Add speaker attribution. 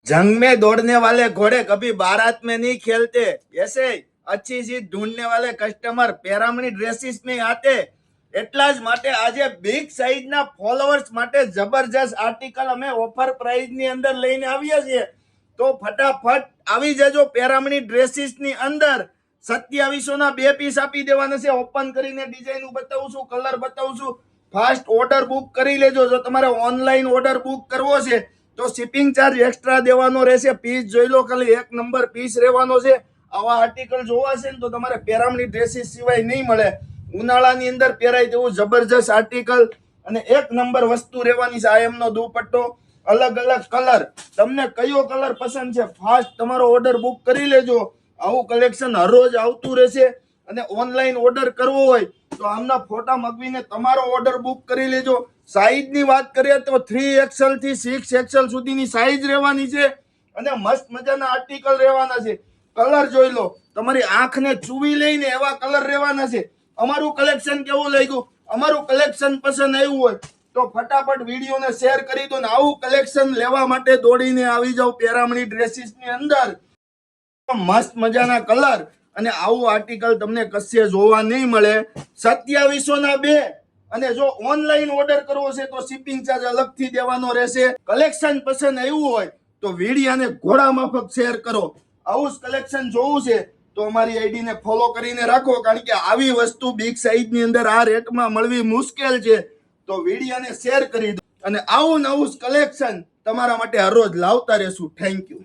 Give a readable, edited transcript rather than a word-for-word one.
Speaker 1: जंग में दौड़ने वाले घोड़े कभी बारात में नहीं खेलते, ऐसे अच्छी चीज ढूंढने वाले कस्टमर पेरामणी ड्रेसेस में आते। એટલા જ માટે આજે બિગ સાઈઝના ફોલોઅર્સ માટે જબરજસ્ત આર્ટિકલ અમે ઓફર પ્રાઇસ ની અંદર લઈને આવ્યા છીએ। તો ફટાફટ આવી જજો પેરામણી ડ્રેસીસ ની અંદર। 2700 ના 2 પીસ આપી દેવાના છે। ઓપન કરીને ડિઝાઇન બતાવું છું, કલર બતાવું છું। ફાસ્ટ ઓર્ડર બુક કરી લેજો। જો તમારે ઓનલાઈન ઓર્ડર બુક કરવો છે તો શિપિંગ ચાર્જ એક્સ્ટ્રા દેવાનો રહેશે। પીસ જોઈ લો, ખાલી એક નંબર પીસ રહેવાનો છે। આવા આર્ટિકલ જોવા છે ને તો તમારે પેરામણી ડ્રેસીસ સિવાય નહીં મળે। ઉનાળાની અંદર પહેરાય તેવું જબરજસ્ત આર્ટિકલ અને એક નંબર વસ્તુ રહેવાની છે। આ એમનો દુપટ્ટો, અલગ અલગ કલર, તમને કયો કલર પસંદ છે ફાસ્ટ તમારો ઓર્ડર બુક કરી લેજો। આવું કલેક્શન હરરોજ આવતું રહેશે અને ઓનલાઈન ઓર્ડર કરવો હોય તો આમના ફોટા મગવીને તમારો ઓર્ડર બુક કરી લેજો। સાઈઝ ની વાત કરીએ તો 3XL થી 6XL સુધીની સાઈઝ રહેવાની છે અને મસ્ત મજાના આર્ટિકલ રહેવાના છે। કલર જોઈ લો, તમારી આંખને ચૂવી લઈને એવા કલર રહેવાના છે। અમારું કલેક્શન કેવું લાગ્યું, અમારું કલેક્શન પસંદ આવ્યું હોય તો ફટાફટ વિડીયોને શેર કરી દો ને આવું કલેક્શન લેવા માટે દોડીને આવી જાવ પેરામણી ડ્રેસીસ ની અંદર। મસ્ત મજાના કલર અને આવું આર્ટિકલ તમને કશે જોવા નહીં મળે। 2700 ના 2 અને જો ઓનલાઈન ઓર્ડર કરવો છે તો શિપિંગ ચાર્જ અલગથી દેવાનો રહેશે। કલેક્શન પસંદ આવ્યું હોય તો વિડીયોને ઘોડા માફક શેર કરો। આવું જ કલેક્શન જોવું છે તો અમારી આઈડી ને ફોલો કરીને રાખો, કારણ કે આવી વસ્તુ બિગ સાઈઝ ની અંદર આ રેટમાં મળવી મુશ્કેલ છે। તો વિડીયોને શેર કરી દો અને આવું નવું કલેક્શન તમારા માટે હરરોજ લાવતા રહેશું। Thank you.